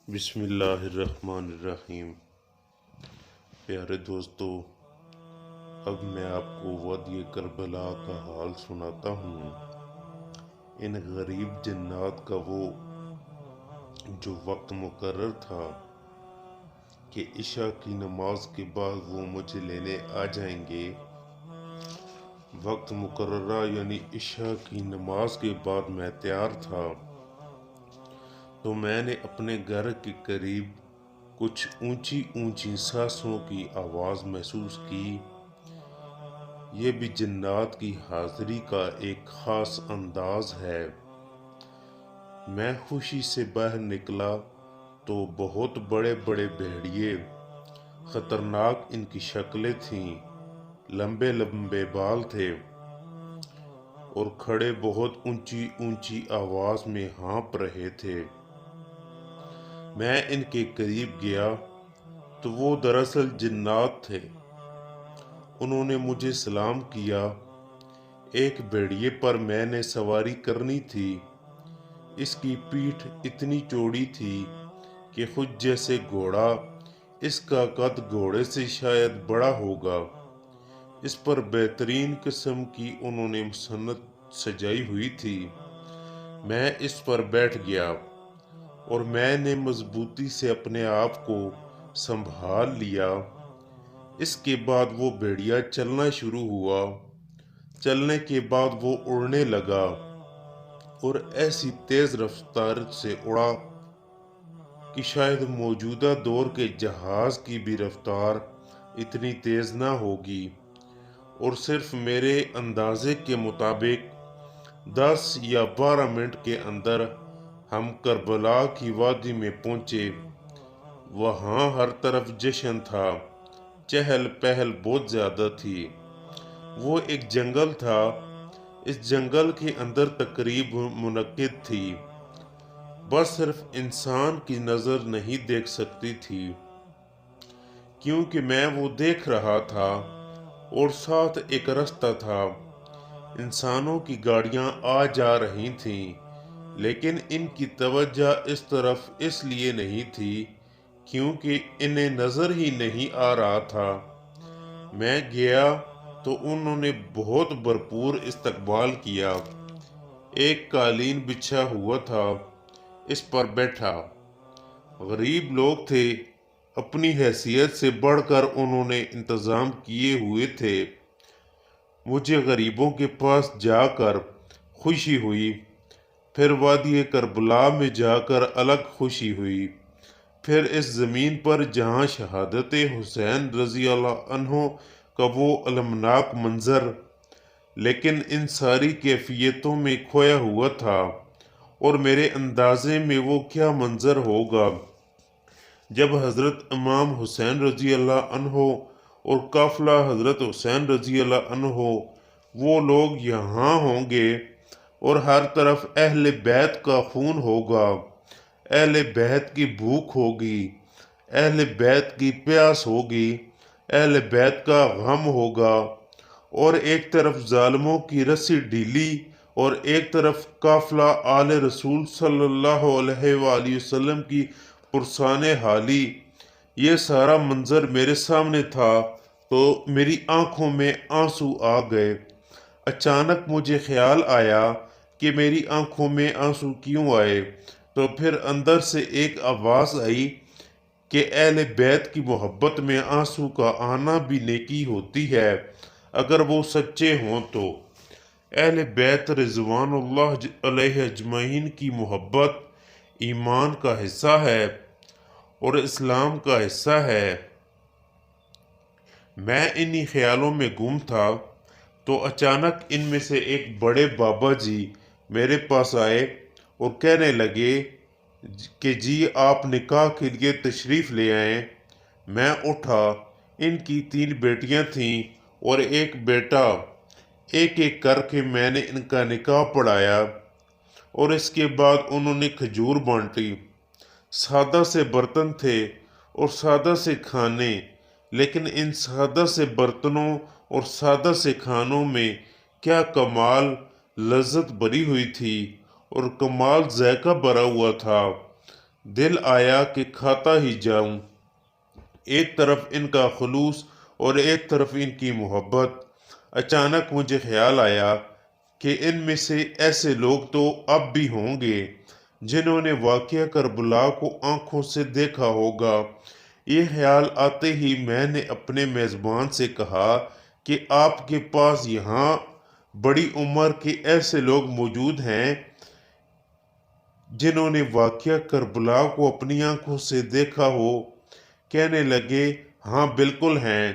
بسم اللہ الرحمن الرحیم۔ پیارے دوستو، اب میں آپ کو وادی کربلا کا حال سناتا ہوں۔ ان غریب جنات کا وہ جو وقت مقرر تھا کہ عشاء کی نماز کے بعد وہ مجھے لینے آ جائیں گے، وقت مقررہ یعنی عشاء کی نماز کے بعد میں تیار تھا، تو میں نے اپنے گھر کے قریب کچھ اونچی اونچی سانسوں کی آواز محسوس کی۔ یہ بھی جنات کی حاضری کا ایک خاص انداز ہے۔ میں خوشی سے باہر نکلا تو بہت بڑے بڑے بھیڑیے، خطرناک ان کی شکلیں تھیں، لمبے لمبے بال تھے اور کھڑے بہت اونچی اونچی آواز میں ہانپ رہے تھے۔ میں ان کے قریب گیا تو وہ دراصل جنات تھے۔ انہوں نے مجھے سلام کیا۔ ایک بھیڑیے پر میں نے سواری کرنی تھی۔ اس کی پیٹھ اتنی چوڑی تھی کہ خود جیسے گھوڑا، اس کا قد گھوڑے سے شاید بڑا ہوگا۔ اس پر بہترین قسم کی انہوں نے مسند سجائی ہوئی تھی۔ میں اس پر بیٹھ گیا اور میں نے مضبوطی سے اپنے آپ کو سنبھال لیا۔ اس کے بعد وہ بھیڑیا چلنا شروع ہوا۔ چلنے کے بعد وہ اڑنے لگا اور ایسی تیز رفتار سے اڑا کہ شاید موجودہ دور کے جہاز کی بھی رفتار اتنی تیز نہ ہوگی، اور صرف میرے اندازے کے مطابق 10 یا 12 منٹ کے اندر ہم کربلا کی وادی میں پہنچے۔ وہاں ہر طرف جشن تھا، چہل پہل بہت زیادہ تھی۔ وہ ایک جنگل تھا۔ اس جنگل کے اندر تقریب منعقد تھی، بس صرف انسان کی نظر نہیں دیکھ سکتی تھی، کیونکہ میں وہ دیکھ رہا تھا، اور ساتھ ایک رستہ تھا۔ انسانوں کی گاڑیاں آ جا رہی تھیں، لیکن ان کی توجہ اس طرف اس لیے نہیں تھی کیونکہ انہیں نظر ہی نہیں آ رہا تھا۔ میں گیا تو انہوں نے بہت بھرپور استقبال کیا۔ ایک قالین بچھا ہوا تھا، اس پر بیٹھا۔ غریب لوگ تھے، اپنی حیثیت سے بڑھ کر انہوں نے انتظام کیے ہوئے تھے۔ مجھے غریبوں کے پاس جا کر خوشی ہوئی، پھر وادی کربلا میں جا کر الگ خوشی ہوئی، پھر اس زمین پر جہاں شہادت حسین رضی اللہ عنہ کا وہ المناک منظر، لیکن ان ساری کیفیتوں میں کھویا ہوا تھا، اور میرے اندازے میں وہ کیا منظر ہوگا جب حضرت امام حسین رضی اللہ عنہ اور قافلہ حضرت حسین رضی اللہ عنہ، وہ لوگ یہاں ہوں گے، اور ہر طرف اہل بیت کا خون ہوگا، اہل بیت کی بھوک ہوگی، اہل بیت کی پیاس ہوگی، اہل بیت کا غم ہوگا، اور ایک طرف ظالموں کی رسی ڈھیلی اور ایک طرف قافلہ آل رسول صلی اللہ علیہ وآلہ وسلم کی پرسان حالی۔ یہ سارا منظر میرے سامنے تھا تو میری آنکھوں میں آنسو آ گئے۔ اچانک مجھے خیال آیا کہ میری آنکھوں میں آنسو کیوں آئے، تو پھر اندر سے ایک آواز آئی کہ اہل بیت کی محبت میں آنسو کا آنا بھی نیکی ہوتی ہے اگر وہ سچے ہوں تو۔ اہل بیت رضوان اللہ علیہ اجمعین کی محبت ایمان کا حصہ ہے اور اسلام کا حصہ ہے۔ میں انہی خیالوں میں گم تھا تو اچانک ان میں سے ایک بڑے بابا جی میرے پاس آئے اور کہنے لگے کہ جی آپ نکاح کے لیے تشریف لے آئیں۔ میں اٹھا۔ ان کی 3 بیٹیاں تھیں اور ایک بیٹا۔ ایک ایک کر کے میں نے ان کا نکاح پڑھایا، اور اس کے بعد انہوں نے کھجور بانٹی۔ سادہ سے برتن تھے اور سادہ سے کھانے، لیکن ان سادہ سے برتنوں اور سادہ سے کھانوں میں کیا کمال لذت بھری ہوئی تھی اور کمال ذائقہ بھرا ہوا تھا۔ دل آیا کہ کھاتا ہی جاؤں، ایک طرف ان کا خلوص اور ایک طرف ان کی محبت۔ اچانک مجھے خیال آیا کہ ان میں سے ایسے لوگ تو اب بھی ہوں گے جنہوں نے واقعہ کربلا کو آنکھوں سے دیکھا ہوگا۔ یہ خیال آتے ہی میں نے اپنے میزبان سے کہا کہ آپ کے پاس یہاں بڑی عمر کے ایسے لوگ موجود ہیں جنہوں نے واقعہ کربلا کو اپنی آنکھوں سے دیکھا ہو۔ کہنے لگے ہاں بالکل ہیں۔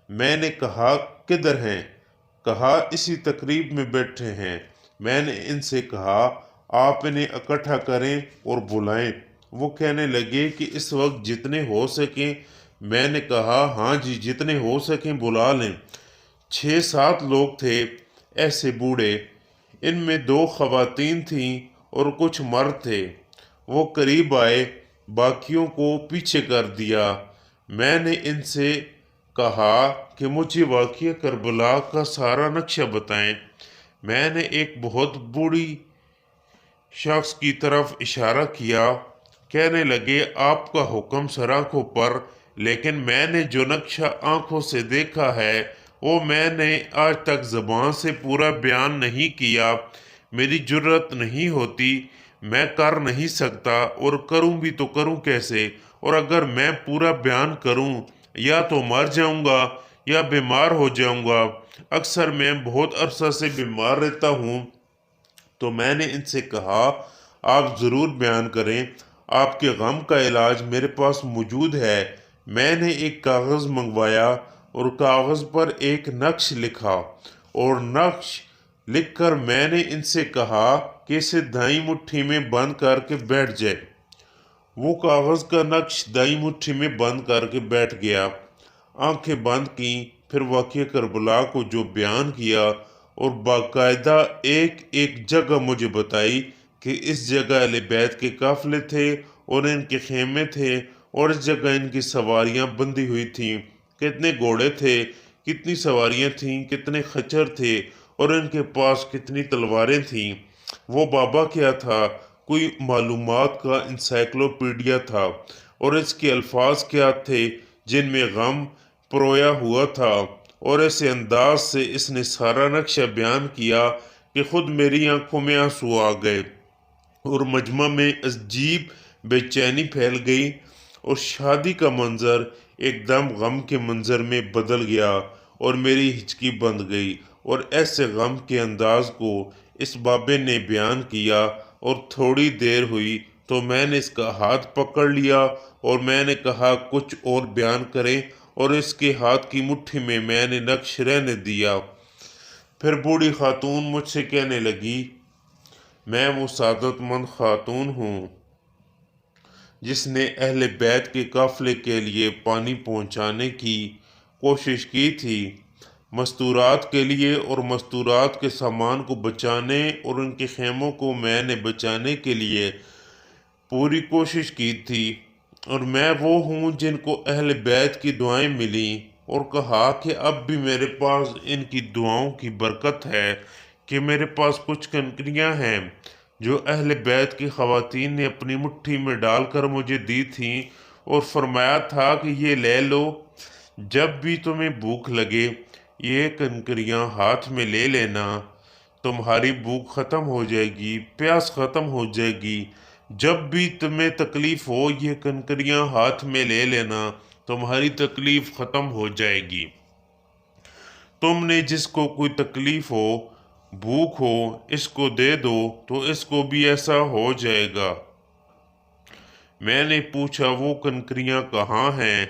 میں نے کہا کدھر ہیں؟ کہا اسی تقریب میں بیٹھے ہیں۔ میں نے ان سے کہا آپ انہیں اکٹھا کریں اور بلائیں۔ وہ کہنے لگے کہ اس وقت جتنے ہو سکیں۔ میں نے کہا ہاں جی جتنے ہو سکیں بلا لیں۔ 6-7 لوگ تھے ایسے بوڑھے، ان میں 2 خواتین تھیں اور کچھ مرد تھے۔ وہ قریب آئے، باقیوں کو پیچھے کر دیا۔ میں نے ان سے کہا کہ مجھے واقعہ کربلا کا سارا نقشہ بتائیں۔ میں نے ایک بہت بوڑھی شخص کی طرف اشارہ کیا۔ کہنے لگے آپ کا حکم سر آنکھوں پر، لیکن میں نے جو نقشہ آنکھوں سے دیکھا ہے وہ میں نے آج تک زبان سے پورا بیان نہیں کیا۔ میری جرأت نہیں ہوتی، میں کر نہیں سکتا، اور کروں بھی تو کروں کیسے؟ اور اگر میں پورا بیان کروں یا تو مر جاؤں گا یا بیمار ہو جاؤں گا۔ اکثر میں بہت عرصہ سے بیمار رہتا ہوں۔ تو میں نے ان سے کہا آپ ضرور بیان کریں، آپ کے غم کا علاج میرے پاس موجود ہے۔ میں نے ایک کاغذ منگوایا اور کاغذ پر ایک نقش لکھا، اور نقش لکھ کر میں نے ان سے کہا کہ اسے دائیں مٹھی میں بند کر کے بیٹھ جائے۔ وہ کاغذ کا نقش دائیں مٹھی میں بند کر کے بیٹھ گیا۔ آنکھیں بند کیں، پھر واقعہ کربلا کو جو بیان کیا اور باقاعدہ ایک ایک جگہ مجھے بتائی کہ اس جگہ اہل بیت کے قافلے تھے اور ان کے خیمے تھے، اور اس جگہ ان کی سواریاں بندھی ہوئی تھیں، کتنے گھوڑے تھے، کتنی سواریاں تھیں، کتنے خچر تھے، اور ان کے پاس کتنی تلواریں تھیں۔ وہ بابا کیا تھا؟ کوئی معلومات کا انسائکلوپیڈیا تھا، اور اس کے الفاظ کیا تھے جن میں غم پرویا ہوا تھا، اور ایسے انداز سے اس نے سارا نقشہ بیان کیا کہ خود میری آنکھوں میں آنسو آ گئے، اور مجمع میں عجیب بے چینی پھیل گئی، اور شادی کا منظر ایک دم غم کے منظر میں بدل گیا، اور میری ہچکی بند گئی، اور ایسے غم کے انداز کو اس بابے نے بیان کیا، اور تھوڑی دیر ہوئی تو میں نے اس کا ہاتھ پکڑ لیا اور میں نے کہا کچھ اور بیان کریں، اور اس کے ہاتھ کی مٹھی میں میں نے نقش رہنے دیا۔ پھر بوڑھی خاتون مجھ سے کہنے لگی میں وہ سعادت مند خاتون ہوں جس نے اہل بیت کے قافلے کے لیے پانی پہنچانے کی کوشش کی تھی، مستورات کے لیے، اور مستورات کے سامان کو بچانے اور ان کے خیموں کو میں نے بچانے کے لیے پوری کوشش کی تھی، اور میں وہ ہوں جن کو اہل بیت کی دعائیں ملیں، اور کہا کہ اب بھی میرے پاس ان کی دعاؤں کی برکت ہے کہ میرے پاس کچھ کنکریاں ہیں جو اہل بیت کی خواتین نے اپنی مٹھی میں ڈال کر مجھے دی تھیں، اور فرمایا تھا کہ یہ لے لو، جب بھی تمہیں بھوک لگے یہ کنکریاں ہاتھ میں لے لینا، تمہاری بھوک ختم ہو جائے گی، پیاس ختم ہو جائے گی۔ جب بھی تمہیں تکلیف ہو یہ کنکریاں ہاتھ میں لے لینا، تمہاری تکلیف ختم ہو جائے گی۔ تم نے جس کو کوئی تکلیف ہو، بھوک ہو، اس کو دے دو تو اس کو بھی ایسا ہو جائے گا۔ میں نے پوچھا وہ کنکریاں کہاں ہیں؟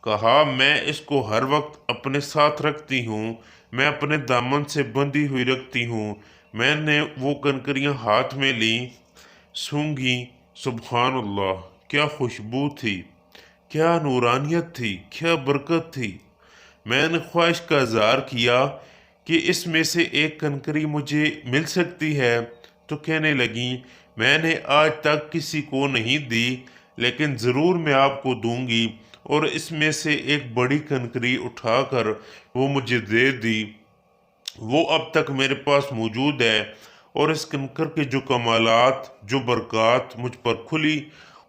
کہا میں اس کو ہر وقت اپنے ساتھ رکھتی ہوں، میں اپنے دامن سے بندھی ہوئی رکھتی ہوں۔ میں نے وہ کنکریاں ہاتھ میں لیں، سونگھی، سبحان اللہ، کیا خوشبو تھی، کیا نورانیت تھی، کیا برکت تھی۔ میں نے خواہش کا اظہار کیا کہ اس میں سے ایک کنکری مجھے مل سکتی ہے، تو کہنے لگیں میں نے آج تک کسی کو نہیں دی، لیکن ضرور میں آپ کو دوں گی، اور اس میں سے ایک بڑی کنکری اٹھا کر وہ مجھے دے دی۔ وہ اب تک میرے پاس موجود ہے، اور اس کنکر کے جو کمالات، جو برکات مجھ پر کھلی